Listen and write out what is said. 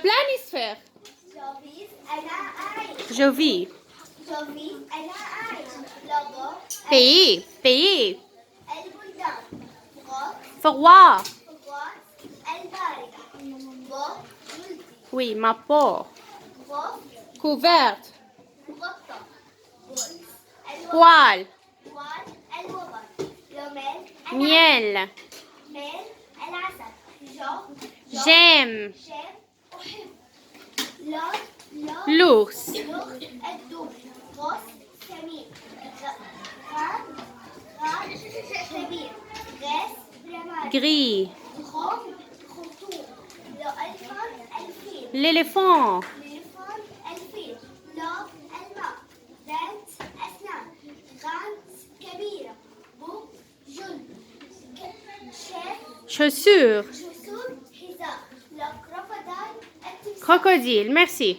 planisphère. Je vis. Pays. Pays. Froid. Oui, ma peau. Couverte. Poil. Miel. J'aime. L'ours. Gris. L'éléphant. Chaussures. Crocodile. Merci.